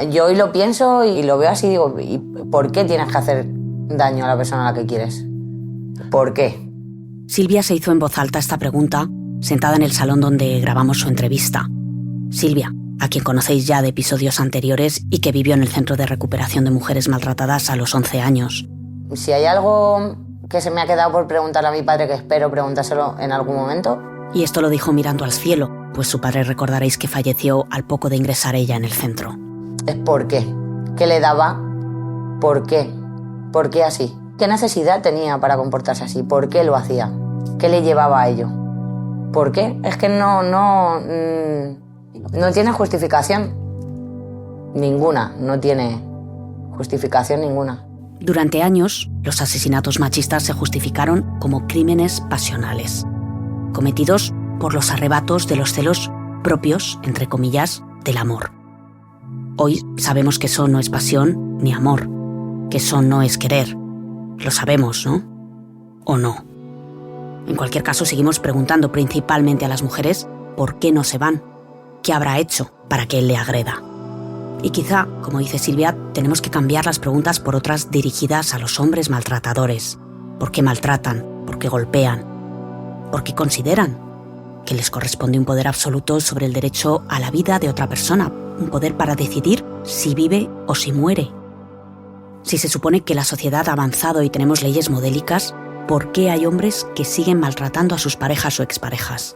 Yo hoy lo pienso y lo veo así y digo, ¿y por qué tienes que hacer daño a la persona a la que quieres? ¿Por qué? Silvia se hizo en voz alta esta pregunta, sentada en el salón donde grabamos su entrevista. Silvia, a quien conocéis ya de episodios anteriores y que vivió en el Centro de Recuperación de Mujeres Maltratadas a los 11 años. Si hay algo que se me ha quedado por preguntarle a mi padre, que espero preguntárselo en algún momento. Y esto lo dijo mirando al cielo, pues su padre recordaréis que falleció al poco de ingresar ella en el centro. Es por qué. ¿Qué le daba? ¿Por qué? ¿Por qué así? ¿Qué necesidad tenía para comportarse así? ¿Por qué lo hacía? ¿Qué le llevaba a ello? ¿Por qué? Es que no tiene justificación ninguna, no tiene justificación ninguna. Durante años, los asesinatos machistas se justificaron como crímenes pasionales, cometidos por los arrebatos de los celos propios, entre comillas, del amor. Hoy sabemos que eso no es pasión ni amor, que eso no es querer. Lo sabemos, ¿no? ¿O no? En cualquier caso, seguimos preguntando principalmente a las mujeres por qué no se van, qué habrá hecho para que él le agreda. Y quizá, como dice Silvia, tenemos que cambiar las preguntas por otras dirigidas a los hombres maltratadores. ¿Por qué maltratan? ¿Por qué golpean? ¿Por qué consideran que les corresponde un poder absoluto sobre el derecho a la vida de otra persona? Un poder para decidir si vive o si muere. Si se supone que la sociedad ha avanzado y tenemos leyes modélicas, ¿por qué hay hombres que siguen maltratando a sus parejas o exparejas?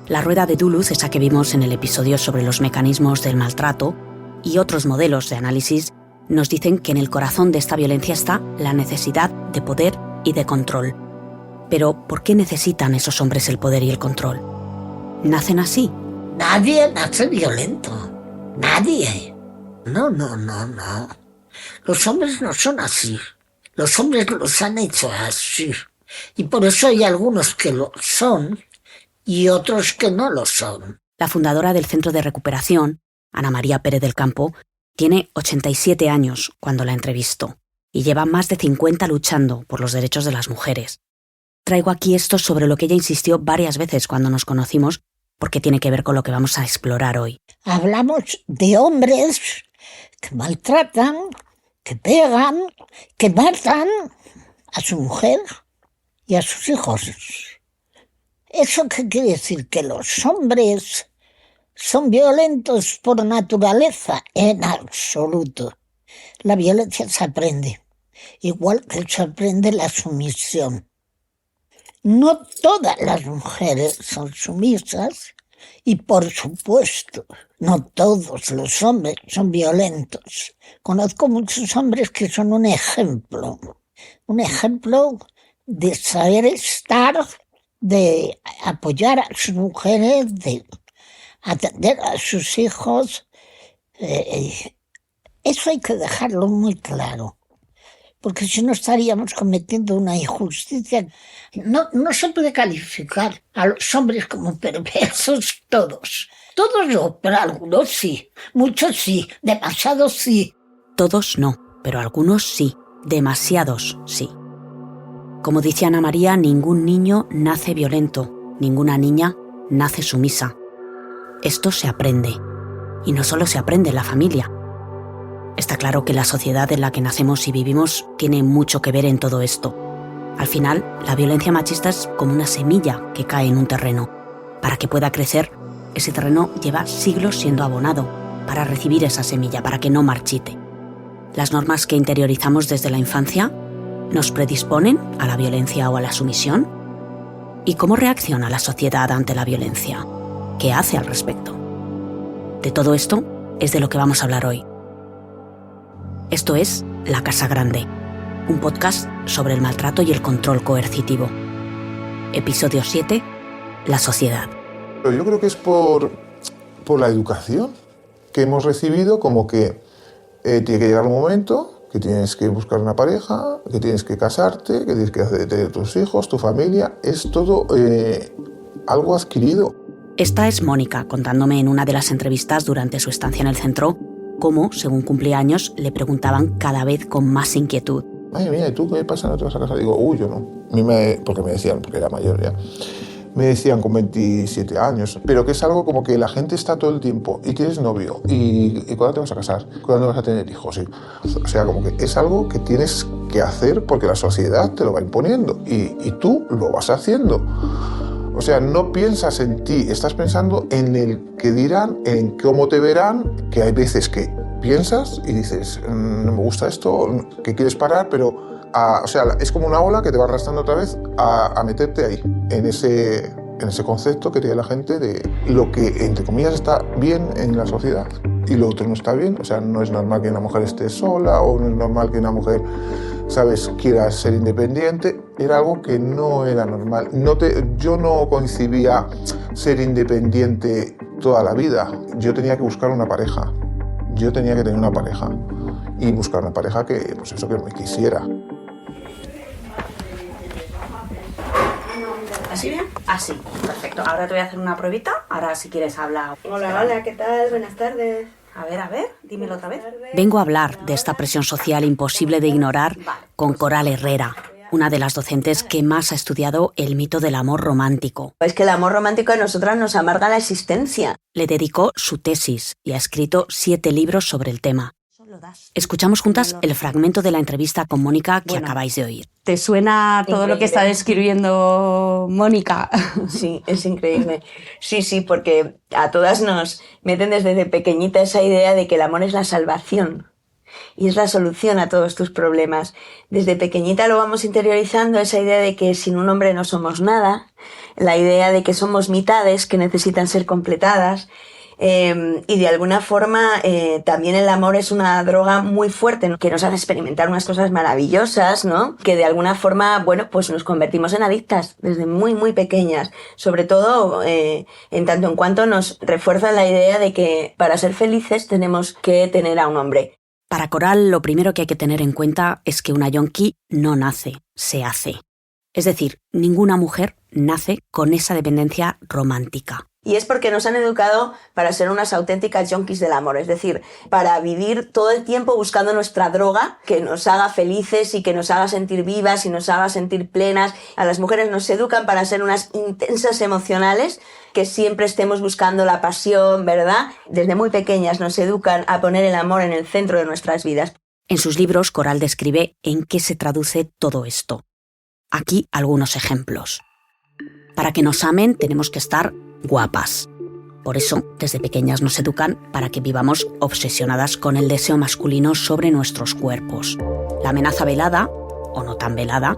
La rueda de Duluth, esa que vimos en el episodio sobre los mecanismos del maltrato, y otros modelos de análisis, nos dicen que en el corazón de esta violencia está la necesidad de poder y de control. Pero, ¿por qué necesitan esos hombres el poder y el control? ¿Nacen así? Nadie nace violento. Nadie. No. Los hombres no son así. Los hombres los han hecho así. Y por eso hay algunos que lo son y otros que no lo son. La fundadora del Centro de Recuperación, Ana María Pérez del Campo, tiene 87 años cuando la entrevistó y lleva más de 50 luchando por los derechos de las mujeres. Traigo aquí esto sobre lo que ella insistió varias veces cuando nos conocimos, porque tiene que ver con lo que vamos a explorar hoy. Hablamos de hombres que maltratan, que pegan, que matan a su mujer y a sus hijos. ¿Eso qué quiere decir? ¿Que los hombres son violentos por naturaleza? En absoluto. La violencia se aprende, igual que se aprende la sumisión. No todas las mujeres son sumisas y, por supuesto, no todos los hombres son violentos. Conozco muchos hombres que son un ejemplo de saber estar, de apoyar a sus mujeres, de atender a sus hijos. Eso hay que dejarlo muy claro, porque si no estaríamos cometiendo una injusticia. No se puede calificar a los hombres como perversos todos. Todos no, pero algunos sí. Muchos sí, demasiados sí. Todos no, pero algunos sí, demasiados sí. Como dice Ana María, ningún niño nace violento, ninguna niña nace sumisa. Esto se aprende. Y no solo se aprende en la familia. Está claro que la sociedad en la que nacemos y vivimos tiene mucho que ver en todo esto. Al final, la violencia machista es como una semilla que cae en un terreno. Para que pueda crecer, ese terreno lleva siglos siendo abonado para recibir esa semilla, para que no marchite. Las normas que interiorizamos desde la infancia nos predisponen a la violencia o a la sumisión. ¿Y cómo reacciona la sociedad ante la violencia? ¿Qué hace al respecto? De todo esto es de lo que vamos a hablar hoy. Esto es La Casa Grande, un podcast sobre el maltrato y el control coercitivo. Episodio 7, La sociedad. Yo creo que es por la educación que hemos recibido, como que tiene que llegar un momento que tienes que buscar una pareja, que tienes que casarte, que tienes que hacer de tus hijos, tu familia. Es todo algo adquirido. Esta es Mónica, contándome en una de las entrevistas durante su estancia en el centro cómo, según cumplía años, le preguntaban cada vez con más inquietud. Ay, mira, ¿y tú qué pasa? ¿No te vas a casar? Digo, yo no. Porque me decían, porque era mayor ya. me decían con 27 años, pero que es algo como que la gente está todo el tiempo y tienes novio y ¿cuándo te vas a casar? ¿Cuándo vas a tener hijos? O sea, como que es algo que tienes que hacer porque la sociedad te lo va imponiendo y tú lo vas haciendo. O sea, no piensas en ti, estás pensando en el que dirán, en cómo te verán, que hay veces que piensas y dices, no me gusta esto, que quieres parar, pero o sea, es como una ola que te va arrastrando otra vez a meterte ahí, en ese concepto que tiene la gente de lo que, entre comillas, está bien en la sociedad y lo otro no está bien. O sea, no es normal que una mujer esté sola o no es normal que una mujer, ¿sabes?, quiera ser independiente. Era algo que no era normal. Yo no concibía ser independiente toda la vida. Yo tenía que buscar una pareja. Yo tenía que tener una pareja y buscar una pareja que, pues eso, que me quisiera. ¿Así bien? Así, perfecto. Ahora te voy a hacer una pruebita. Ahora, si quieres, habla. Hola, ¿qué tal? Buenas tardes. A ver, dímelo otra vez. Buenas tardes. Vengo a hablar de esta presión social imposible de ignorar con Coral Herrera, una de las docentes que más ha estudiado el mito del amor romántico. Es que el amor romántico a nosotras nos amarga la existencia. Le dedicó su tesis y ha escrito 7 libros sobre el tema. Escuchamos juntas el fragmento de la entrevista con Mónica que acabáis de oír. ¿Te suena todo lo que está describiendo Mónica? Sí, es increíble. Sí, porque a todas nos meten desde pequeñita esa idea de que el amor es la salvación y es la solución a todos tus problemas. Desde pequeñita lo vamos interiorizando, esa idea de que sin un hombre no somos nada, la idea de que somos mitades que necesitan ser completadas. Y de alguna forma también el amor es una droga muy fuerte, ¿no?, que nos hace experimentar unas cosas maravillosas, ¿no?, que de alguna forma, bueno, pues nos convertimos en adictas desde muy, muy pequeñas, sobre todo en tanto en cuanto nos refuerza la idea de que para ser felices tenemos que tener a un hombre. Para Coral, lo primero que hay que tener en cuenta es que una yonki no nace, se hace. Es decir, ninguna mujer nace con esa dependencia romántica. Y es porque nos han educado para ser unas auténticas yonkis del amor, es decir, para vivir todo el tiempo buscando nuestra droga que nos haga felices y que nos haga sentir vivas y nos haga sentir plenas. A las mujeres nos educan para ser unas intensas emocionales, que siempre estemos buscando la pasión, ¿verdad? Desde muy pequeñas nos educan a poner el amor en el centro de nuestras vidas. En sus libros, Coral describe en qué se traduce todo esto. Aquí algunos ejemplos. Para que nos amen tenemos que estar guapas. Por eso, desde pequeñas nos educan para que vivamos obsesionadas con el deseo masculino sobre nuestros cuerpos. La amenaza velada, o no tan velada,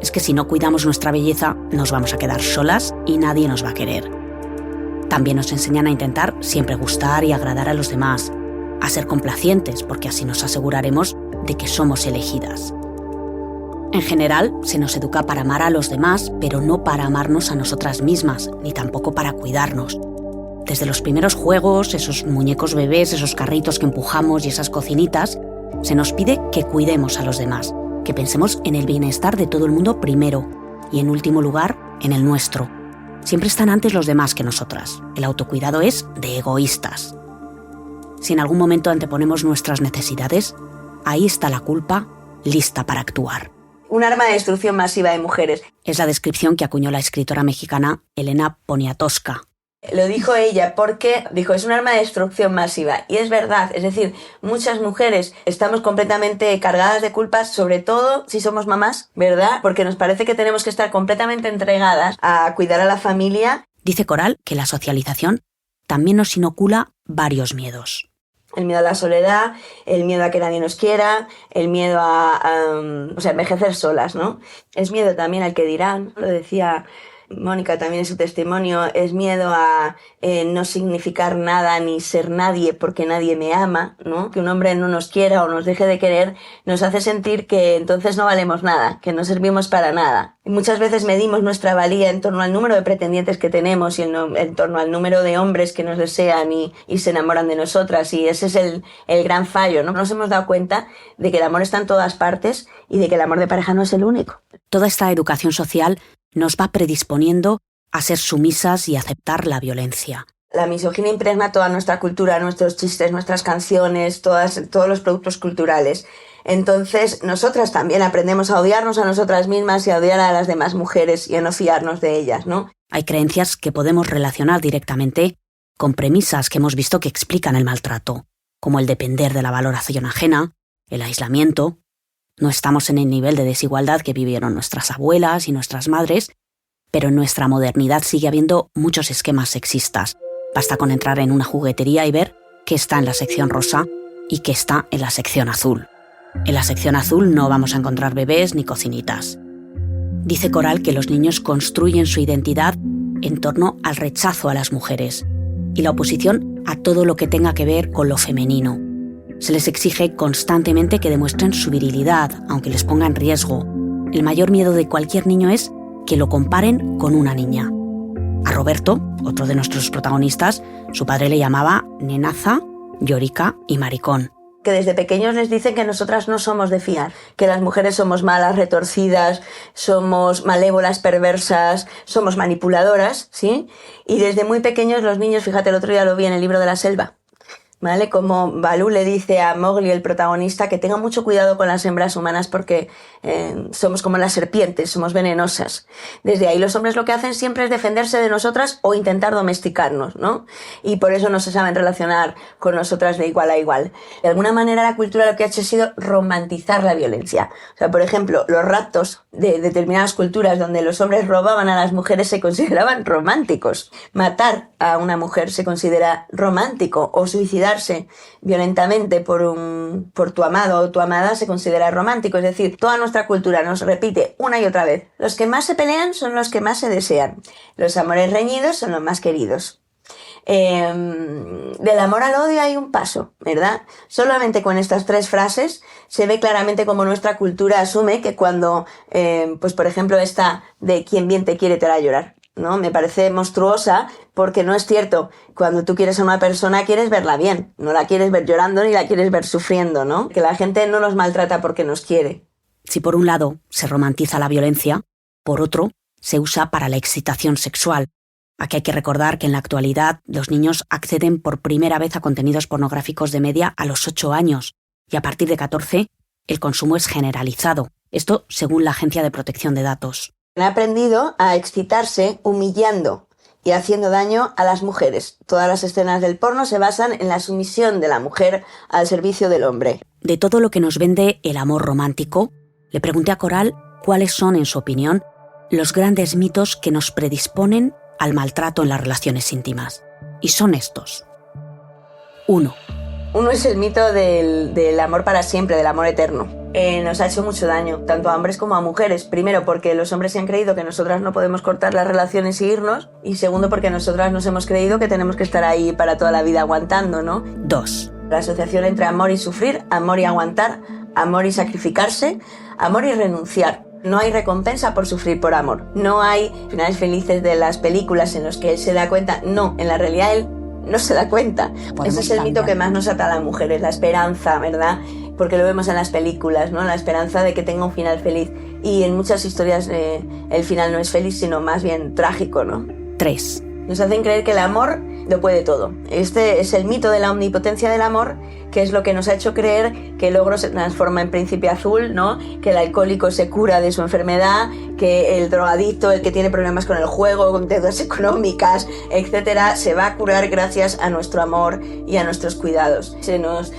es que si no cuidamos nuestra belleza, nos vamos a quedar solas y nadie nos va a querer. También nos enseñan a intentar siempre gustar y agradar a los demás, a ser complacientes, porque así nos aseguraremos de que somos elegidas. En general, se nos educa para amar a los demás, pero no para amarnos a nosotras mismas, ni tampoco para cuidarnos. Desde los primeros juegos, esos muñecos bebés, esos carritos que empujamos y esas cocinitas, se nos pide que cuidemos a los demás, que pensemos en el bienestar de todo el mundo primero y, en último lugar, en el nuestro. Siempre están antes los demás que nosotras. El autocuidado es de egoístas. Si en algún momento anteponemos nuestras necesidades, ahí está la culpa, lista para actuar. Un arma de destrucción masiva de mujeres. Es la descripción que acuñó la escritora mexicana Elena Poniatowska. Lo dijo ella porque dijo, es un arma de destrucción masiva. Y es verdad, es decir, muchas mujeres estamos completamente cargadas de culpas, sobre todo si somos mamás, ¿verdad? Porque nos parece que tenemos que estar completamente entregadas a cuidar a la familia. Dice Coral que la socialización también nos inocula varios miedos. El miedo a la soledad, el miedo a que nadie nos quiera, el miedo a envejecer solas, ¿no? Es miedo también al que dirán, lo decía Mónica también en su testimonio, es miedo a no significar nada ni ser nadie porque nadie me ama, ¿no? Que un hombre no nos quiera o nos deje de querer nos hace sentir que entonces no valemos nada, que no servimos para nada. Y muchas veces medimos nuestra valía en torno al número de pretendientes que tenemos y en torno al número de hombres que nos desean y se enamoran de nosotras, y ese es el gran fallo, ¿no? Nos hemos dado cuenta de que el amor está en todas partes y de que el amor de pareja no es el único. Toda esta educación social nos va predisponiendo a ser sumisas y aceptar la violencia. La misoginia impregna toda nuestra cultura, nuestros chistes, nuestras canciones, todos los productos culturales. Entonces, nosotras también aprendemos a odiarnos a nosotras mismas y a odiar a las demás mujeres y a no fiarnos de ellas, ¿no? Hay creencias que podemos relacionar directamente con premisas que hemos visto que explican el maltrato, como el depender de la valoración ajena, el aislamiento. No estamos en el nivel de desigualdad que vivieron nuestras abuelas y nuestras madres, pero en nuestra modernidad sigue habiendo muchos esquemas sexistas. Basta con entrar en una juguetería y ver qué está en la sección rosa y qué está en la sección azul. En la sección azul no vamos a encontrar bebés ni cocinitas. Dice Coral que los niños construyen su identidad en torno al rechazo a las mujeres y la oposición a todo lo que tenga que ver con lo femenino. Se les exige constantemente que demuestren su virilidad, aunque les ponga en riesgo. El mayor miedo de cualquier niño es que lo comparen con una niña. A Roberto, otro de nuestros protagonistas, su padre le llamaba nenaza, llorica y maricón. Que desde pequeños les dicen que nosotras no somos de fiar, que las mujeres somos malas, retorcidas, somos malévolas, perversas, somos manipuladoras, ¿sí? Y desde muy pequeños los niños, fíjate, el otro día lo vi en el libro de la selva, ¿vale? Como Balú le dice a Mowgli, el protagonista, que tenga mucho cuidado con las hembras humanas porque somos como las serpientes, somos venenosas. Desde ahí los hombres lo que hacen siempre es defenderse de nosotras o intentar domesticarnos, ¿no? Y por eso no se saben relacionar con nosotras de igual a igual. De alguna manera la cultura lo que ha hecho ha sido romantizar la violencia. O sea, por ejemplo, los raptos de determinadas culturas donde los hombres robaban a las mujeres se consideraban románticos. Matar a una mujer se considera romántico, o suicidarse violentamente por tu amado o tu amada se considera romántico. Es decir, toda nuestra cultura nos repite una y otra vez: los que más se pelean son los que más se desean, los amores reñidos son los más queridos. Del amor al odio hay un paso, ¿verdad? Solamente con estas 3 frases se ve claramente cómo nuestra cultura asume que cuando, pues por ejemplo esta de quien bien te quiere te hará llorar, ¿no? Me parece monstruosa porque no es cierto. Cuando tú quieres a una persona quieres verla bien, no la quieres ver llorando ni la quieres ver sufriendo, ¿no? Que la gente no nos maltrata porque nos quiere. Si por un lado se romantiza la violencia, por otro se usa para la excitación sexual. Aquí hay que recordar que en la actualidad los niños acceden por primera vez a contenidos pornográficos de media a los 8 años y a partir de 14 el consumo es generalizado. Esto según la Agencia de Protección de Datos. Han aprendido a excitarse humillando y haciendo daño a las mujeres. Todas las escenas del porno se basan en la sumisión de la mujer al servicio del hombre. De todo lo que nos vende el amor romántico, le pregunté a Coral cuáles son, en su opinión, los grandes mitos que nos predisponen al maltrato en las relaciones íntimas. Y son estos. 1. Uno es el mito del amor para siempre, del amor eterno. Nos ha hecho mucho daño, tanto a hombres como a mujeres. Primero, porque los hombres se han creído que nosotras no podemos cortar las relaciones y irnos. Y segundo, porque nosotras nos hemos creído que tenemos que estar ahí para toda la vida aguantando, ¿no? 2. La asociación entre amor y sufrir, amor y aguantar, amor y sacrificarse, amor y renunciar. No hay recompensa por sufrir por amor. No hay finales felices de las películas en los que él se da cuenta. No, en la realidad él no se da cuenta. Ese es el mito que más nos ata a las mujeres, la esperanza, ¿verdad? Porque lo vemos en las películas, ¿no? La esperanza de que tenga un final feliz. Y en muchas historias el final no es feliz, sino más bien trágico, ¿no? 3. Nos hacen creer que el amor lo puede todo. Este es el mito de la omnipotencia del amor, que es lo que nos ha hecho creer que el ogro se transforma en príncipe azul, ¿no? Que el alcohólico se cura de su enfermedad, que el drogadicto, el que tiene problemas con el juego, con deudas económicas, etcétera, se va a curar gracias a nuestro amor y a nuestros cuidados. Se nos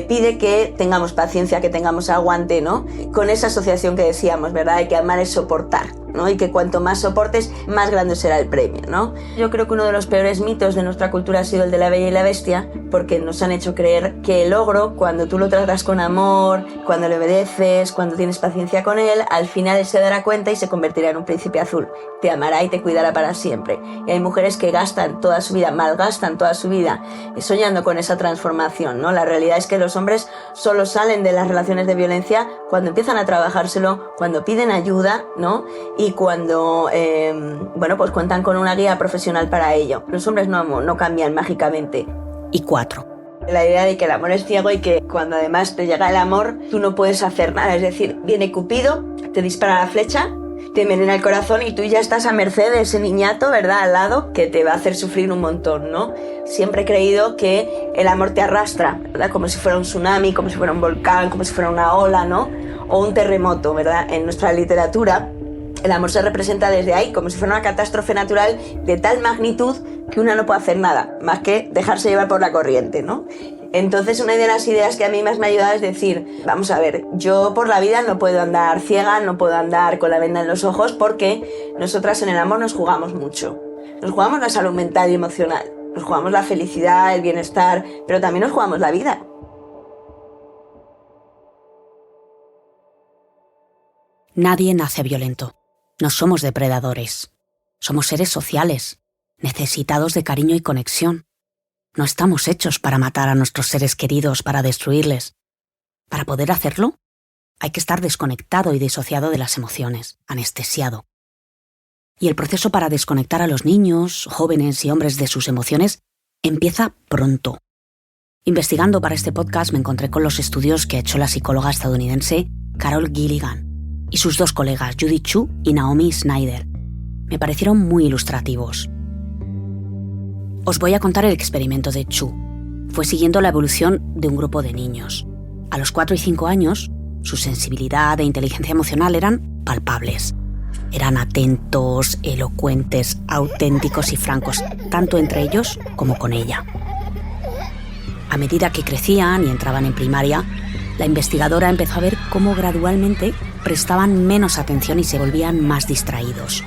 pide que tengamos paciencia, que tengamos aguante, ¿no? Con esa asociación que decíamos, ¿verdad? De que amar es soportar, ¿no? Y que cuanto más soportes, más grande será el premio, ¿no? Yo creo que uno de los peores mitos de nuestra cultura ha sido el de la Bella y la Bestia, porque nos han hecho creer que el ogro, cuando tú lo tratas con amor, cuando le obedeces, cuando tienes paciencia con él, al final él se dará cuenta y se convertirá en un príncipe azul. Te amará y te cuidará para siempre. Y hay mujeres que gastan toda su vida, malgastan toda su vida soñando con esa transformación, ¿no? La realidad es que los hombres solo salen de las relaciones de violencia cuando empiezan a trabajárselo, cuando piden ayuda, ¿no? Y cuando, pues cuentan con una guía profesional para ello. Los hombres no cambian mágicamente. Y 4. La idea de que el amor es ciego y que cuando además te llega el amor, tú no puedes hacer nada. Es decir, viene Cupido, te dispara la flecha te envenena el corazón y tú ya estás a merced de ese niñato, ¿verdad?, al lado, que te va a hacer sufrir un montón, ¿no? Siempre he creído que el amor te arrastra, ¿verdad?, como si fuera un tsunami, como si fuera un volcán, como si fuera una ola, ¿no?, o un terremoto, ¿verdad? En nuestra literatura, el amor se representa desde ahí, como si fuera una catástrofe natural de tal magnitud que una no puede hacer nada, más que dejarse llevar por la corriente, ¿no? Entonces, una de las ideas que a mí más me ha ayudado es decir, vamos a ver, yo por la vida no puedo andar ciega, no puedo andar con la venda en los ojos, porque nosotras en el amor nos jugamos mucho. Nos jugamos la salud mental y emocional, nos jugamos la felicidad, el bienestar, pero también nos jugamos la vida. Nadie nace violento. No somos depredadores. Somos seres sociales, necesitados de cariño y conexión. No estamos hechos para matar a nuestros seres queridos, para destruirles. Para poder hacerlo, hay que estar desconectado y disociado de las emociones, anestesiado. Y el proceso para desconectar a los niños, jóvenes y hombres de sus emociones empieza pronto. Investigando para este podcast me encontré con los estudios que ha hecho la psicóloga estadounidense Carol Gilligan y sus dos colegas Judy Chu y Naomi Snyder. Me parecieron muy ilustrativos. Os voy a contar el experimento de Chu. Fue siguiendo la evolución de un grupo de niños. A los 4 y 5 años, su sensibilidad e inteligencia emocional eran palpables. Eran atentos, elocuentes, auténticos y francos, tanto entre ellos como con ella. A medida que crecían y entraban en primaria, la investigadora empezó a ver cómo gradualmente prestaban menos atención y se volvían más distraídos.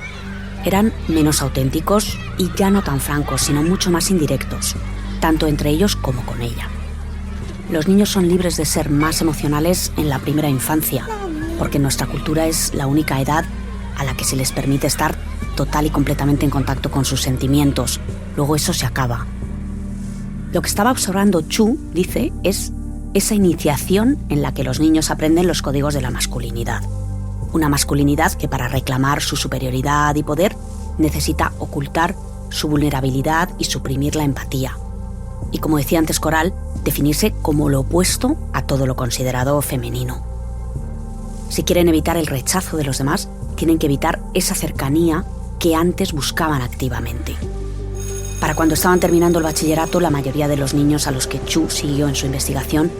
Eran menos auténticos y ya no tan francos, sino mucho más indirectos, tanto entre ellos como con ella. Los niños son libres de ser más emocionales en la primera infancia, porque nuestra cultura es la única edad a la que se les permite estar total y completamente en contacto con sus sentimientos. Luego eso se acaba. Lo que estaba observando Chu, dice, es esa iniciación en la que los niños aprenden los códigos de la masculinidad. Una masculinidad que para reclamar su superioridad y poder necesita ocultar su vulnerabilidad y suprimir la empatía. Y como decía antes Coral, definirse como lo opuesto a todo lo considerado femenino. Si quieren evitar el rechazo de los demás, tienen que evitar esa cercanía que antes buscaban activamente. Para cuando estaban terminando el bachillerato, la mayoría de los niños a los que Chu siguió en su investigación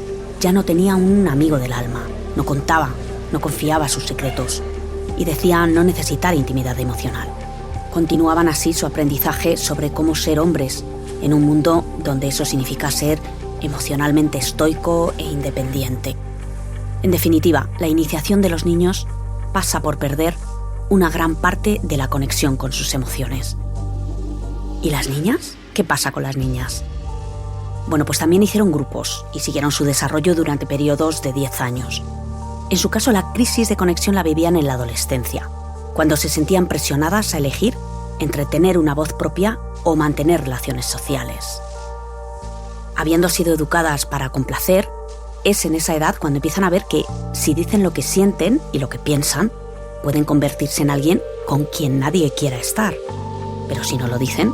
ya no tenía un amigo del alma, no contaba, no confiaba sus secretos y decía no necesitar intimidad emocional. Continuaban así su aprendizaje sobre cómo ser hombres en un mundo donde eso significa ser emocionalmente estoico e independiente. En definitiva, la iniciación de los niños pasa por perder una gran parte de la conexión con sus emociones. ¿Y las niñas? ¿Qué pasa con las niñas? Bueno, pues también hicieron grupos y siguieron su desarrollo durante periodos de 10 años. En su caso, la crisis de conexión la vivían en la adolescencia, cuando se sentían presionadas a elegir entre tener una voz propia o mantener relaciones sociales. Habiendo sido educadas para complacer, es en esa edad cuando empiezan a ver que si dicen lo que sienten y lo que piensan, pueden convertirse en alguien con quien nadie quiera estar. Pero si no lo dicen,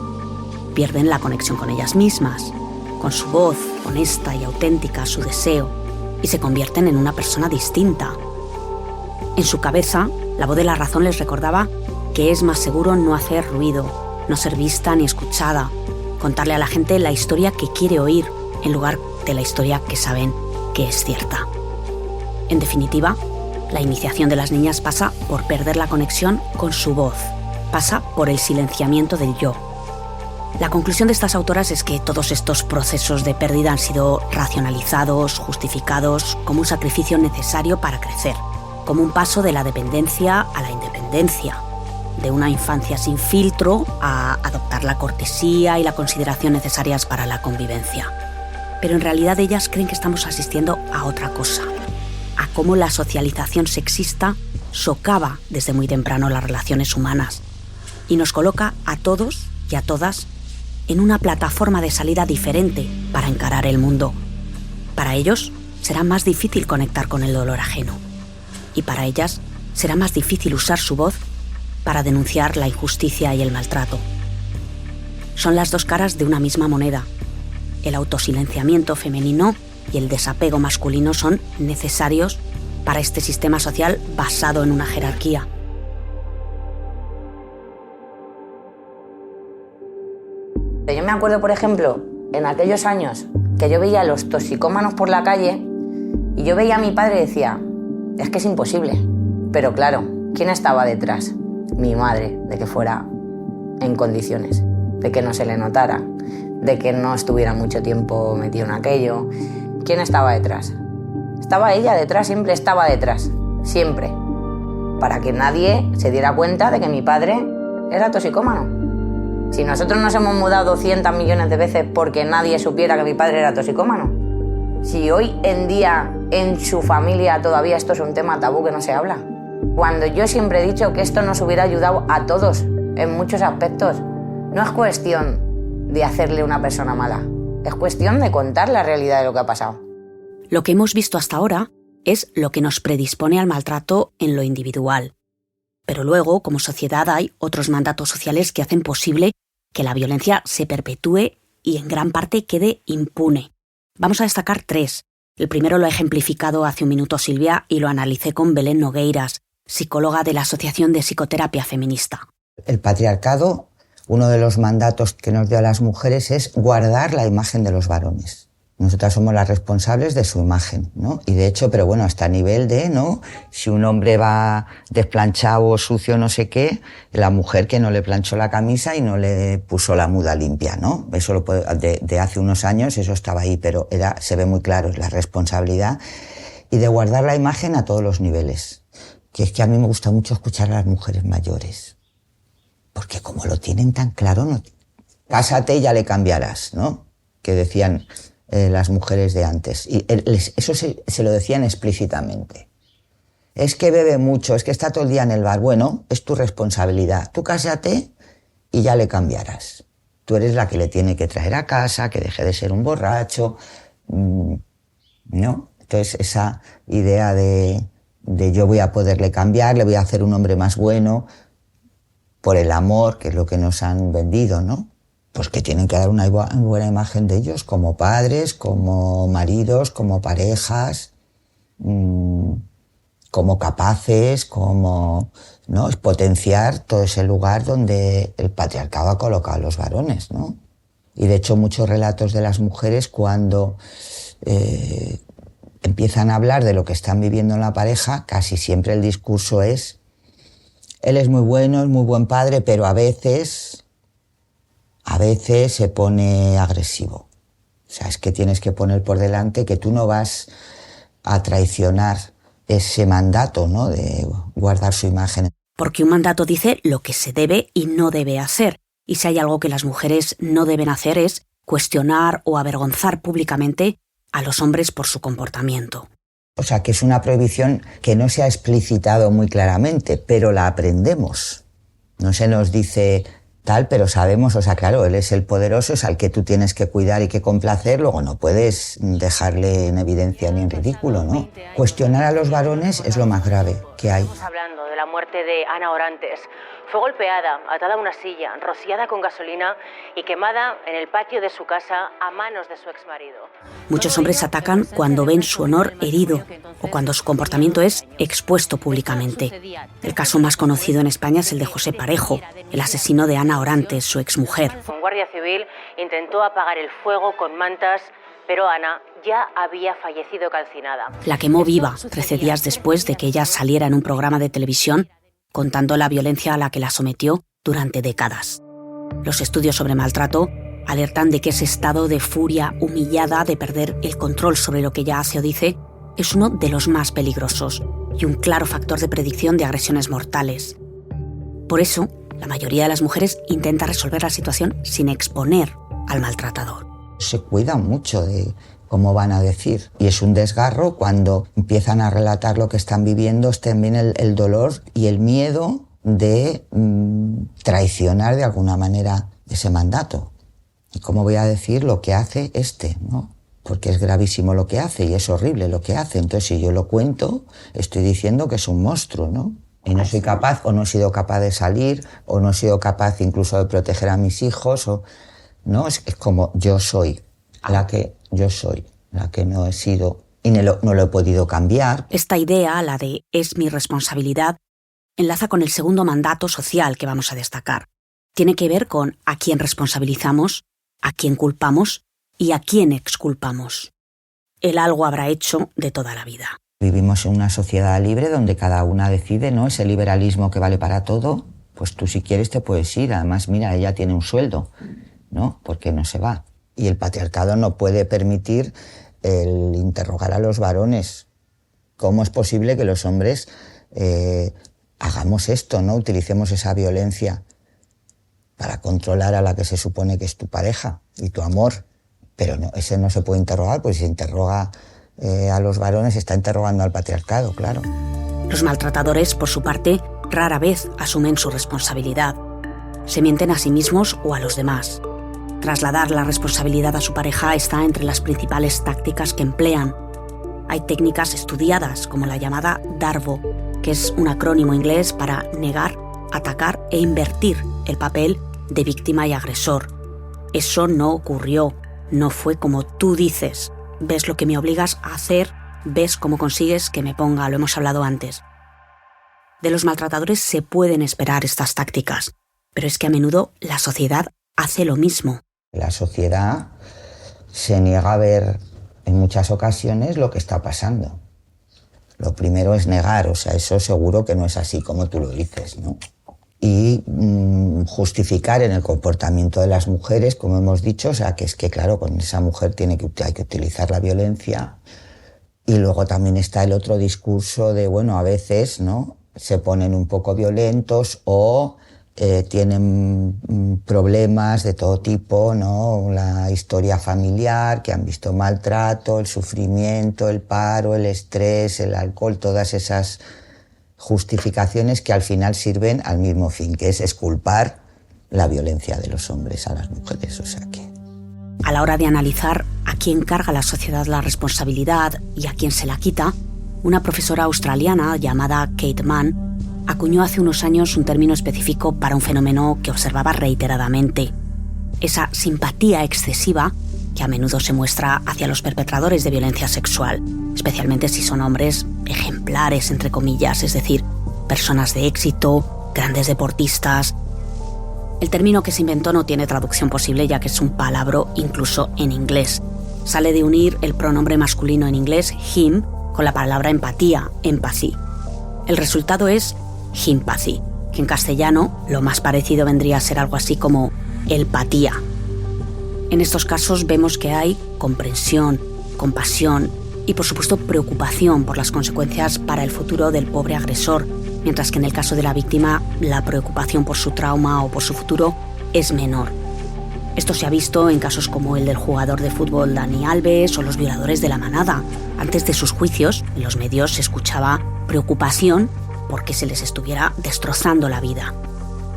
pierden la conexión con ellas mismas, con su voz honesta y auténtica, su deseo, y se convierten en una persona distinta. En su cabeza, la voz de la razón les recordaba que es más seguro no hacer ruido, no ser vista ni escuchada, contarle a la gente la historia que quiere oír en lugar de la historia que saben que es cierta. En definitiva, la iniciación de las niñas pasa por perder la conexión con su voz, pasa por el silenciamiento del yo. La conclusión de estas autoras es que todos estos procesos de pérdida han sido racionalizados, justificados como un sacrificio necesario para crecer, como un paso de la dependencia a la independencia, de una infancia sin filtro a adoptar la cortesía y la consideración necesarias para la convivencia. Pero en realidad ellas creen que estamos asistiendo a otra cosa, a cómo la socialización sexista socava desde muy temprano las relaciones humanas y nos coloca a todos y a todas en una plataforma de salida diferente para encarar el mundo. Para ellos será más difícil conectar con el dolor ajeno y para ellas será más difícil usar su voz para denunciar la injusticia y el maltrato. Son las dos caras de una misma moneda. El autosilenciamiento femenino y el desapego masculino son necesarios para este sistema social basado en una jerarquía. Yo me acuerdo, por ejemplo, en aquellos años que yo veía a los toxicómanos por la calle y yo veía a mi padre y decía, es que es imposible. Pero claro, ¿quién estaba detrás? Mi madre, de que fuera en condiciones, de que no se le notara, de que no estuviera mucho tiempo metido en aquello. ¿Quién estaba detrás? Estaba ella detrás, siempre estaba detrás, siempre. Para que nadie se diera cuenta de que mi padre era toxicómano. Si nosotros nos hemos mudado 200 millones de veces porque nadie supiera que mi padre era toxicómano. Si hoy en día en su familia todavía esto es un tema tabú que no se habla. Cuando yo siempre he dicho que esto nos hubiera ayudado a todos en muchos aspectos. No es cuestión de hacerle una persona mala, es cuestión de contar la realidad de lo que ha pasado. Lo que hemos visto hasta ahora es lo que nos predispone al maltrato en lo individual. Pero luego, como sociedad, hay otros mandatos sociales que hacen posible que la violencia se perpetúe y en gran parte quede impune. Vamos a destacar 3. El primero lo ha ejemplificado hace un minuto Silvia y lo analicé con Belén Nogueiras, psicóloga de la Asociación de Psicoterapia Feminista. El patriarcado, uno de los mandatos que nos dio a las mujeres es guardar la imagen de los varones. Nosotras somos las responsables de su imagen, ¿no? Y de hecho, pero bueno, hasta a nivel de, ¿no? Si un hombre va desplanchado o sucio, no sé qué, la mujer que no le planchó la camisa y no le puso la muda limpia, ¿no? Eso de hace unos años, eso estaba ahí, pero se ve muy claro, es la responsabilidad. Y de guardar la imagen a todos los niveles. Que es que a mí me gusta mucho escuchar a las mujeres mayores. Porque como lo tienen tan claro, no, cásate y ya le cambiarás, ¿no? Que decían las mujeres de antes. Y eso se lo decían explícitamente. Es que bebe mucho, es que está todo el día en el bar. Bueno, es tu responsabilidad. Tú cásate y ya le cambiarás. Tú eres la que le tiene que traer a casa, que deje de ser un borracho. ¿No? Entonces esa idea de yo voy a poderle cambiar, le voy a hacer un hombre más bueno, por el amor, que es lo que nos han vendido, ¿no? Pues que tienen que dar una buena imagen de ellos como padres, como maridos, como parejas, como capaces, como, ¿no? Es potenciar todo ese lugar donde el patriarcado ha colocado a los varones, ¿no? Y de hecho muchos relatos de las mujeres cuando empiezan a hablar de lo que están viviendo en la pareja, casi siempre el discurso es: él es muy bueno, es muy buen padre, pero a veces se pone agresivo. O sea, es que tienes que poner por delante que tú no vas a traicionar ese mandato, ¿no? De guardar su imagen. Porque un mandato dice lo que se debe y no debe hacer. Y si hay algo que las mujeres no deben hacer es cuestionar o avergonzar públicamente a los hombres por su comportamiento. O sea, que es una prohibición que no se ha explicitado muy claramente, pero la aprendemos. No se nos dice tal, pero sabemos, o sea, claro, él es el poderoso, es al que tú tienes que cuidar y que complacer, luego no puedes dejarle en evidencia ni en ridículo, ¿no? Cuestionar a los varones es lo más grave que hay. Estamos hablando de la muerte de Ana Orantes. Fue golpeada, atada a una silla, rociada con gasolina y quemada en el patio de su casa a manos de su exmarido. Muchos hombres atacan cuando ven su honor herido o cuando su comportamiento es expuesto públicamente. El caso más conocido en España es el de José Parejo, el asesino de Ana Orantes, su exmujer. Un guardia civil intentó apagar el fuego con mantas, pero Ana ya había fallecido calcinada. La quemó viva 13 días después de que ella saliera en un programa de televisión contando la violencia a la que la sometió durante décadas. Los estudios sobre maltrato alertan de que ese estado de furia humillada, de perder el control sobre lo que ella hace o dice, es uno de los más peligrosos y un claro factor de predicción de agresiones mortales. Por eso, la mayoría de las mujeres intenta resolver la situación sin exponer al maltratador. Se cuidan mucho de cómo van a decir. Y es un desgarro cuando empiezan a relatar lo que están viviendo, es también el dolor y el miedo de traicionar de alguna manera ese mandato. ¿Y cómo voy a decir lo que hace ¿no? Porque es gravísimo lo que hace y es horrible lo que hace. Entonces, si yo lo cuento, estoy diciendo que es un monstruo, ¿no? Y no soy capaz, o no he sido capaz de salir, o no he sido capaz incluso de proteger a mis hijos, ¿no? Es como yo soy la que no he sido y no lo he podido cambiar. Esta idea, la de es mi responsabilidad, enlaza con el segundo mandato social que vamos a destacar. Tiene que ver con a quién responsabilizamos a quién culpamos y a quién exculpamos. Él algo habrá hecho de toda la vida. Vivimos en una sociedad libre donde cada una decide, ¿no? Ese liberalismo que vale para todo, pues tú si quieres te puedes ir. Además, mira, ella tiene un sueldo, ¿no? ¿Por qué no se va? Y el patriarcado no puede permitir el interrogar a los varones. ¿Cómo es posible que los hombres hagamos esto, ¿no? Utilicemos esa violencia para controlar a la que se supone que es tu pareja y tu amor? Pero no, ese no se puede interrogar, pues si se interroga a los varones, está interrogando al patriarcado, claro. Los maltratadores, por su parte, rara vez asumen su responsabilidad. Se mienten a sí mismos o a los demás. Trasladar la responsabilidad a su pareja está entre las principales tácticas que emplean. Hay técnicas estudiadas, como la llamada DARVO, que es un acrónimo inglés para negar, atacar e invertir el papel de víctima y agresor. Eso no ocurrió, no fue como tú dices. Ves lo que me obligas a hacer, ves cómo consigues que me ponga, lo hemos hablado antes. De los maltratadores se pueden esperar estas tácticas, pero es que a menudo la sociedad hace lo mismo. La sociedad se niega a ver en muchas ocasiones lo que está pasando. Lo primero es negar, o sea, eso seguro que no es así como tú lo dices, ¿no? Y justificar en el comportamiento de las mujeres, como hemos dicho, o sea, que es que claro, con esa mujer hay que utilizar la violencia. Y luego también está el otro discurso de, bueno, a veces, ¿no?, se ponen un poco violentos o tienen problemas de todo tipo, ¿no? La historia familiar, que han visto maltrato, el sufrimiento, el paro, el estrés, el alcohol, todas esas justificaciones que al final sirven al mismo fin, que es exculpar la violencia de los hombres a las mujeres. O sea que... A la hora de analizar a quién carga la sociedad la responsabilidad y a quién se la quita, una profesora australiana llamada Kate Mann acuñó hace unos años un término específico para un fenómeno que observaba reiteradamente: esa simpatía excesiva que a menudo se muestra hacia los perpetradores de violencia sexual, especialmente si son hombres ejemplares, entre comillas, es decir, personas de éxito, grandes deportistas. El término que se inventó no tiene traducción posible, ya que es un palabro incluso en inglés. Sale de unir el pronombre masculino en inglés, him, con la palabra empatía, empathy. El resultado es himpathy, que en castellano lo más parecido vendría a ser algo así como elpatía. En estos casos vemos que hay comprensión, compasión y por supuesto preocupación por las consecuencias para el futuro del pobre agresor, mientras que en el caso de la víctima la preocupación por su trauma o por su futuro es menor. Esto se ha visto en casos como el del jugador de fútbol Dani Alves o los violadores de La Manada. Antes de sus juicios, en los medios se escuchaba preocupación porque se les estuviera destrozando la vida.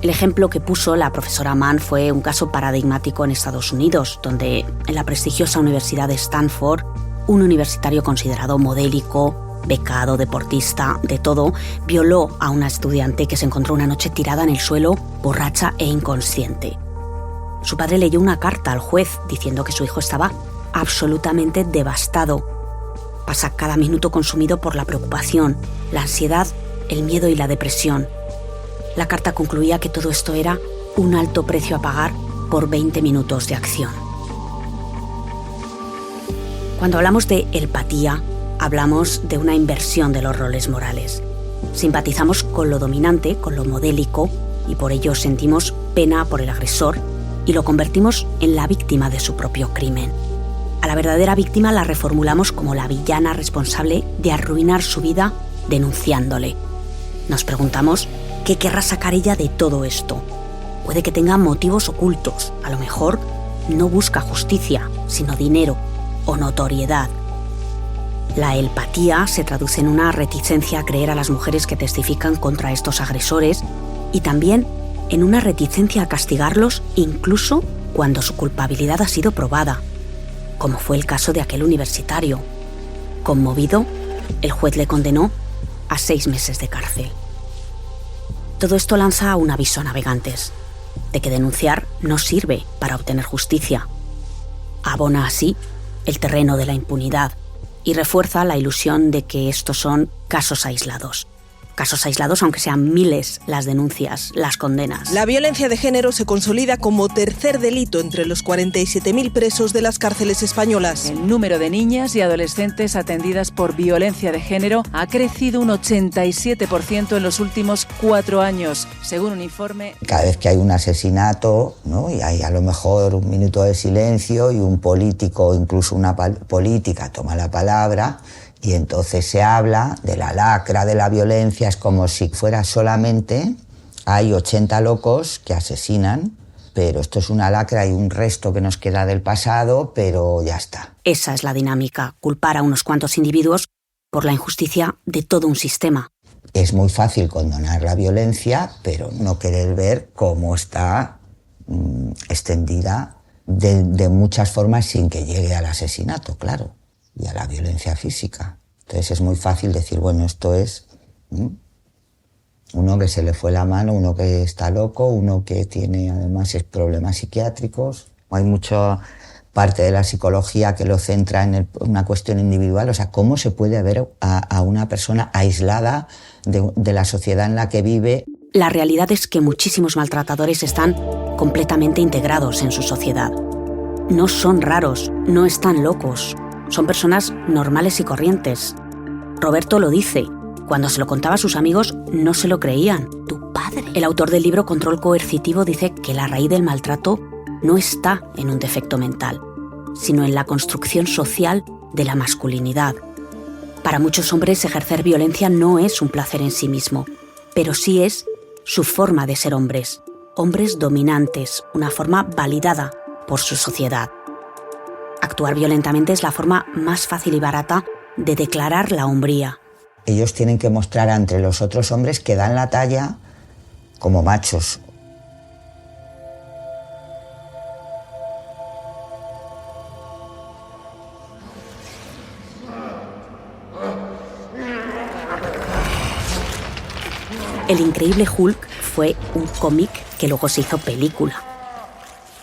El ejemplo que puso la profesora Mann fue un caso paradigmático en Estados Unidos, donde en la prestigiosa Universidad de Stanford, un universitario considerado modélico, becado, deportista, de todo, violó a una estudiante que se encontró una noche tirada en el suelo, borracha e inconsciente. Su padre leyó una carta al juez diciendo que su hijo estaba absolutamente devastado. Pasa cada minuto consumido por la preocupación, la ansiedad, el miedo y la depresión. La carta concluía que todo esto era un alto precio a pagar por 20 minutos de acción. Cuando hablamos de empatía, hablamos de una inversión de los roles morales. Simpatizamos con lo dominante, con lo modélico, y por ello sentimos pena por el agresor y lo convertimos en la víctima de su propio crimen. A la verdadera víctima la reformulamos como la villana responsable de arruinar su vida denunciándole. Nos preguntamos qué querrá sacar ella de todo esto. Puede que tenga motivos ocultos. A lo mejor no busca justicia, sino dinero o notoriedad. La empatía se traduce en una reticencia a creer a las mujeres que testifican contra estos agresores y también en una reticencia a castigarlos incluso cuando su culpabilidad ha sido probada, como fue el caso de aquel universitario. Conmovido, el juez le condenó a 6 meses de cárcel. Todo esto lanza un aviso a navegantes de que denunciar no sirve para obtener justicia. Abona así el terreno de la impunidad y refuerza la ilusión de que estos son casos aislados Casos aislados, aunque sean miles las denuncias, las condenas. La violencia de género se consolida como tercer delito entre los 47.000 presos de las cárceles españolas. El número de niñas y adolescentes atendidas por violencia de género ha crecido un 87% en los últimos 4 años, según un informe. Cada vez que hay un asesinato, ¿no?, y hay a lo mejor un minuto de silencio y un político o incluso una política toma la palabra, y entonces se habla de la lacra de la violencia, es como si fuera solamente hay 80 locos que asesinan, pero esto es una lacra y un resto que nos queda del pasado, pero ya está. Esa es la dinámica, culpar a unos cuantos individuos por la injusticia de todo un sistema. Es muy fácil condonar la violencia, pero no querer ver cómo está extendida de muchas formas sin que llegue al asesinato, claro, y a la violencia física. Entonces es muy fácil decir, bueno, esto es uno que se le fue la mano, uno que está loco, uno que tiene además problemas psiquiátricos. Hay mucha parte de la psicología que lo centra en una cuestión individual, o sea, cómo se puede ver a una persona aislada de la sociedad en la que vive. La realidad es que muchísimos maltratadores están completamente integrados en su sociedad. No son raros, no están locos. Son personas normales y corrientes. Roberto lo dice. Cuando se lo contaba a sus amigos, no se lo creían. ¿Tu padre? El autor del libro Control Coercitivo dice que la raíz del maltrato no está en un defecto mental, sino en la construcción social de la masculinidad. Para muchos hombres, ejercer violencia no es un placer en sí mismo, pero sí es su forma de ser hombres. Hombres dominantes, una forma validada por su sociedad. Actuar violentamente es la forma más fácil y barata de declarar la hombría. Ellos tienen que mostrar ante los otros hombres que dan la talla como machos. El Increíble Hulk fue un cómic que luego se hizo película.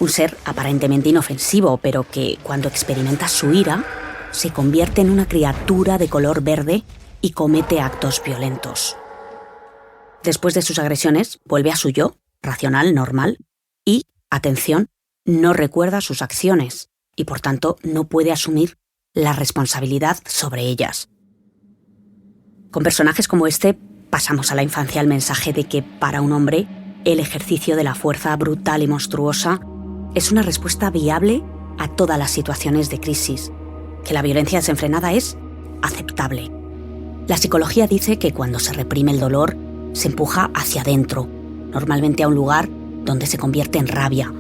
Un ser aparentemente inofensivo, pero que cuando experimenta su ira, se convierte en una criatura de color verde y comete actos violentos. Después de sus agresiones, vuelve a su yo, racional, normal, y, atención, no recuerda sus acciones y, por tanto, no puede asumir la responsabilidad sobre ellas. Con personajes como este, pasamos a la infancia el mensaje de que, para un hombre, el ejercicio de la fuerza brutal y monstruosa es una respuesta viable a todas las situaciones de crisis, que la violencia desenfrenada es aceptable. La psicología dice que cuando se reprime el dolor, se empuja hacia adentro, normalmente a un lugar donde se convierte en rabia,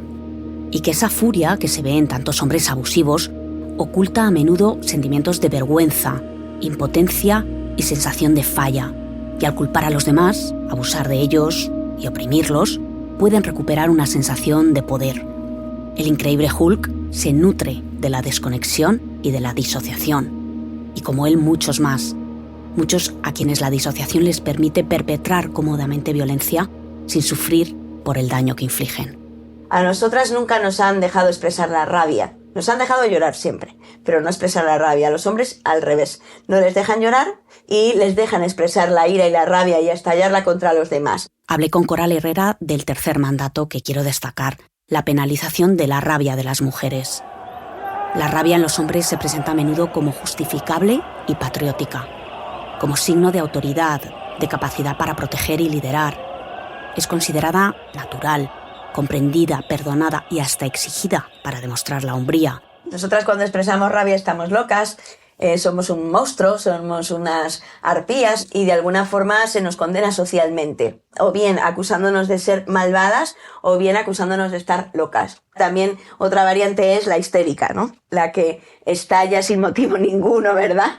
y que esa furia que se ve en tantos hombres abusivos oculta a menudo sentimientos de vergüenza, impotencia y sensación de falla, y al culpar a los demás, abusar de ellos y oprimirlos, pueden recuperar una sensación de poder. El Increíble Hulk se nutre de la desconexión y de la disociación, y como él muchos más, muchos a quienes la disociación les permite perpetrar cómodamente violencia sin sufrir por el daño que infligen. A nosotras nunca nos han dejado expresar la rabia. Nos han dejado llorar siempre, pero no expresar la rabia. A los hombres, al revés. No les dejan llorar y les dejan expresar la ira y la rabia y estallarla contra los demás. Hablé con Coral Herrera del tercer mandato que quiero destacar, la penalización de la rabia de las mujeres. La rabia en los hombres se presenta a menudo como justificable y patriótica, como signo de autoridad, de capacidad para proteger y liderar. Es considerada natural, comprendida, perdonada y hasta exigida para demostrar la hombría. Nosotras cuando expresamos rabia estamos locas, somos un monstruo, somos unas arpías y de alguna forma se nos condena socialmente, o bien acusándonos de ser malvadas o bien acusándonos de estar locas. También otra variante es la histérica, ¿no? La que estalla sin motivo ninguno, ¿verdad?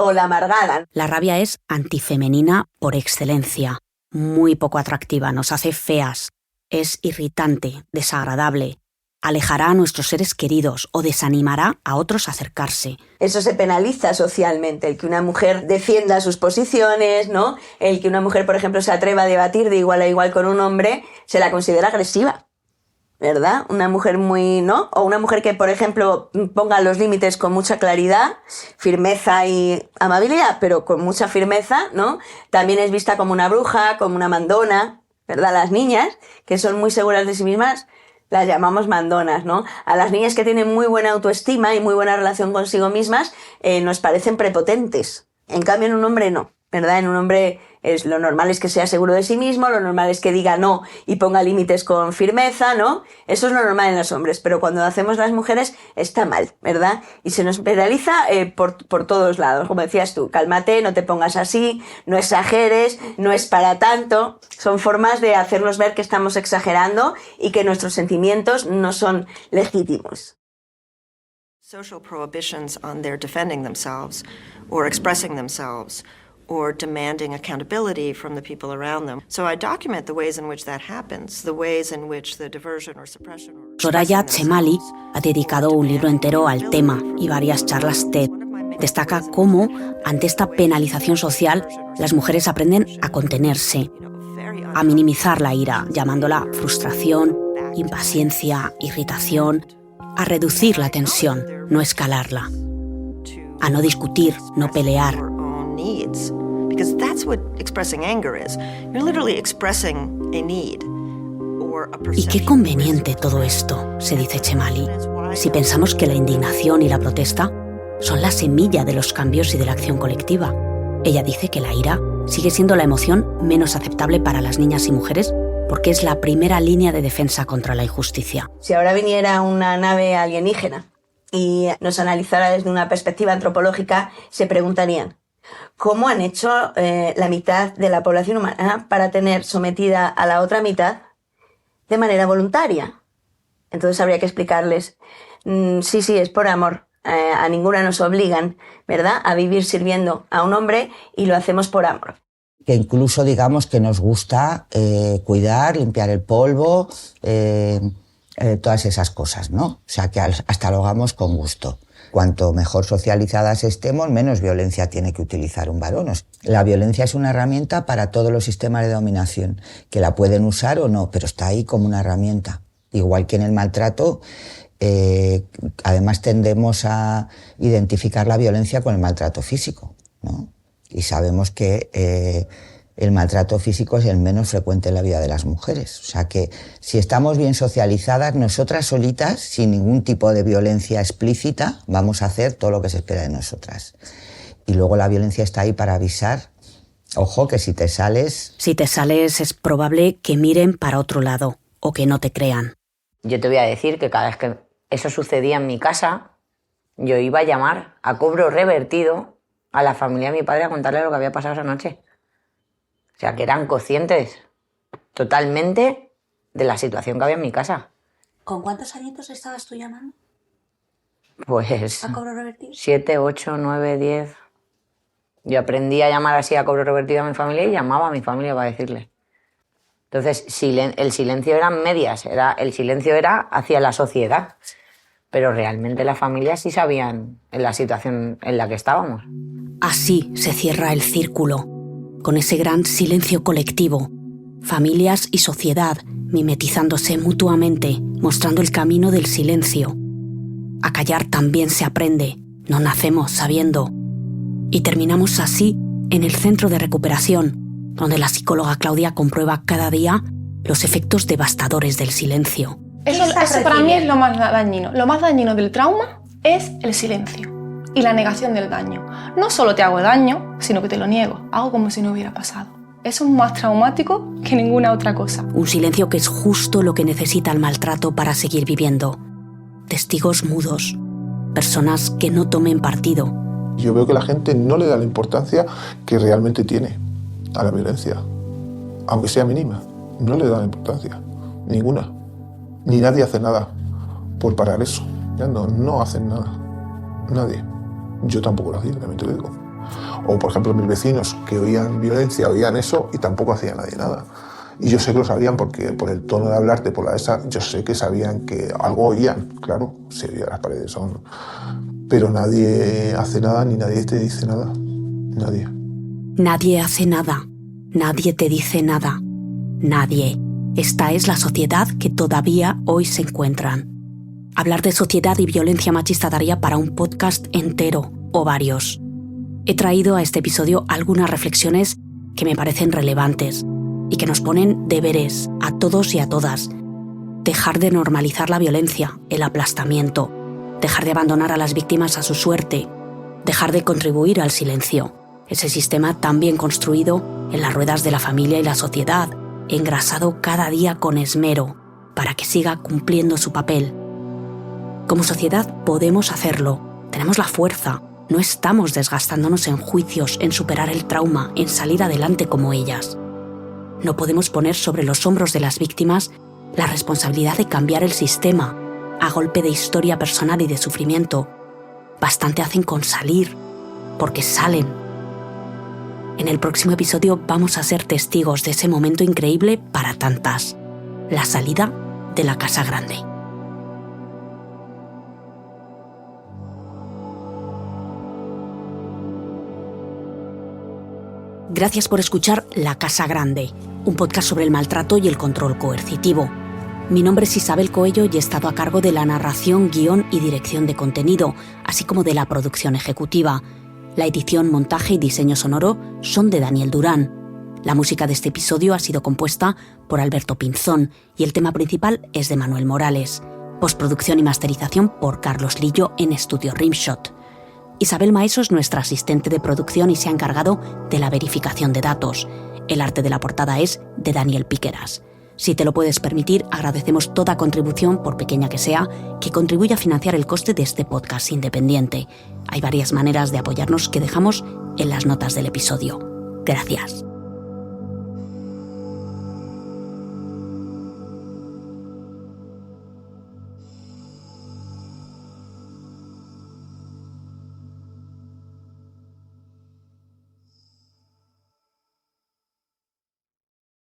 O la amargada. La rabia es antifemenina por excelencia, muy poco atractiva, nos hace feas, es irritante, desagradable. Alejará a nuestros seres queridos o desanimará a otros a acercarse. Eso se penaliza socialmente, el que una mujer defienda sus posiciones, ¿no? El que una mujer, por ejemplo, se atreva a debatir de igual a igual con un hombre, se la considera agresiva. ¿verdad? Una mujer muy, ¿no? O una mujer que, por ejemplo, ponga los límites con mucha claridad, firmeza y amabilidad, pero con mucha firmeza, ¿no? También es vista como una bruja, como una mandona, ¿verdad? Las niñas, que son muy seguras de sí mismas, las llamamos mandonas, ¿no? A las niñas que tienen muy buena autoestima y muy buena relación consigo mismas, nos parecen prepotentes. En cambio, en un hombre no, ¿verdad? En un hombre lo normal es que sea seguro de sí mismo, lo normal es que diga no y ponga límites con firmeza, ¿no? Eso es lo normal en los hombres, pero cuando lo hacemos las mujeres está mal, ¿verdad? Y se nos penaliza por todos lados, como decías tú, cálmate, no te pongas así, no exageres, no es para tanto. Son formas de hacernos ver que estamos exagerando y que nuestros sentimientos no son legítimos. Social prohibitions on their defending themselves or expressing themselves or demanding accountability from the people around them. So I document the ways in which that happens, the ways in which the diversion or suppression or Soraya Chemali ha dedicado un libro entero al tema y varias charlas TED. Destaca cómo, ante esta penalización social, las mujeres aprenden a contenerse, a minimizar la ira, llamándola frustración, impaciencia, irritación, a reducir la tensión, no escalarla, a no discutir, no pelear. Because that's what expressing anger is. You're literally expressing a need. Y qué conveniente todo esto, se dice Chemali, si pensamos que la indignación y la protesta son la semilla de los cambios y de la acción colectiva. Ella dice que la ira sigue siendo la emoción menos aceptable para las niñas y mujeres porque es la primera línea de defensa contra la injusticia. Si ahora viniera una nave alienígena y nos analizara desde una perspectiva antropológica, se preguntarían: ¿cómo han hecho la mitad de la población humana para tener sometida a la otra mitad de manera voluntaria? Entonces habría que explicarles, sí, es por amor. A ninguna nos obligan, ¿verdad?, a vivir sirviendo a un hombre y lo hacemos por amor. Que incluso digamos que nos gusta cuidar, limpiar el polvo, todas esas cosas, ¿no? O sea, que hasta lo hagamos con gusto. Cuanto mejor socializadas estemos, menos violencia tiene que utilizar un varón. La violencia es una herramienta para todos los sistemas de dominación, que la pueden usar o no, pero está ahí como una herramienta. Igual que en el maltrato, además tendemos a identificar la violencia con el maltrato físico, ¿no? Y sabemos que el maltrato físico es el menos frecuente en la vida de las mujeres. O sea que si estamos bien socializadas, nosotras solitas, sin ningún tipo de violencia explícita, vamos a hacer todo lo que se espera de nosotras. Y luego la violencia está ahí para avisar. Ojo, que si te sales... Si te sales es probable que miren para otro lado o que no te crean. Yo te voy a decir que cada vez que eso sucedía en mi casa, yo iba a llamar a cobro revertido a la familia de mi padre a contarle lo que había pasado esa noche. O sea, que eran conscientes totalmente de la situación que había en mi casa. ¿Con cuántos añitos estabas tú llamando? Pues ¿A cobro revertido? 7, 8, 9, 10. Yo aprendí a llamar así a cobro revertido a mi familia y llamaba a mi familia para decirle. Entonces, el silencio eran medias, el silencio era hacia la sociedad. Pero realmente las familias sí sabían en la situación en la que estábamos. Así se cierra el círculo, con ese gran silencio colectivo. Familias y sociedad mimetizándose mutuamente, mostrando el camino del silencio. A callar también se aprende, no nacemos sabiendo. Y terminamos así en el centro de recuperación, donde la psicóloga Claudia comprueba cada día los efectos devastadores del silencio. Eso para mí es lo más dañino. Lo más dañino del trauma es el silencio y la negación del daño. No solo te hago daño, sino que te lo niego. Hago como si no hubiera pasado. Eso es más traumático que ninguna otra cosa. Un silencio que es justo lo que necesita el maltrato para seguir viviendo. Testigos mudos, personas que no tomen partido. Yo veo que la gente no le da la importancia que realmente tiene a la violencia, aunque sea mínima. No le da la importancia, ninguna. Ni nadie hace nada por parar eso. Ya no hacen nada. Nadie. Yo tampoco lo hacía, también te lo digo. O, por ejemplo, mis vecinos que oían violencia, oían eso y tampoco hacía nadie nada. Y yo sé que lo sabían porque por el tono de hablarte, por la esa, yo sé que sabían que algo oían. Claro, se oían las paredes son... Pero nadie hace nada ni nadie te dice nada. Nadie. Nadie hace nada. Nadie te dice nada. Nadie. Esta es la sociedad que todavía hoy se encuentran. Hablar de sociedad y violencia machista daría para un podcast entero o varios. He traído a este episodio algunas reflexiones que me parecen relevantes y que nos ponen deberes a todos y a todas. Dejar de normalizar la violencia, el aplastamiento, dejar de abandonar a las víctimas a su suerte, dejar de contribuir al silencio, ese sistema tan bien construido en las ruedas de la familia y la sociedad, engrasado cada día con esmero para que siga cumpliendo su papel. Como sociedad podemos hacerlo, tenemos la fuerza, no estamos desgastándonos en juicios, en superar el trauma, en salir adelante como ellas. No podemos poner sobre los hombros de las víctimas la responsabilidad de cambiar el sistema a golpe de historia personal y de sufrimiento. Bastante hacen con salir, porque salen. En el próximo episodio vamos a ser testigos de ese momento increíble para tantas, la salida de la Casa Grande. Gracias por escuchar La Casa Grande, un podcast sobre el maltrato y el control coercitivo. Mi nombre es Isabel Coello y he estado a cargo de la narración, guión y dirección de contenido, así como de la producción ejecutiva. La edición, montaje y diseño sonoro son de Daniel Durán. La música de este episodio ha sido compuesta por Alberto Pinzón y el tema principal es de Manuel Morales. Postproducción y masterización por Carlos Lillo en Estudio Rimshot. Isabel Maeso es nuestra asistente de producción y se ha encargado de la verificación de datos. El arte de la portada es de Daniel Piqueras. Si te lo puedes permitir, agradecemos toda contribución, por pequeña que sea, que contribuya a financiar el coste de este podcast independiente. Hay varias maneras de apoyarnos que dejamos en las notas del episodio. Gracias.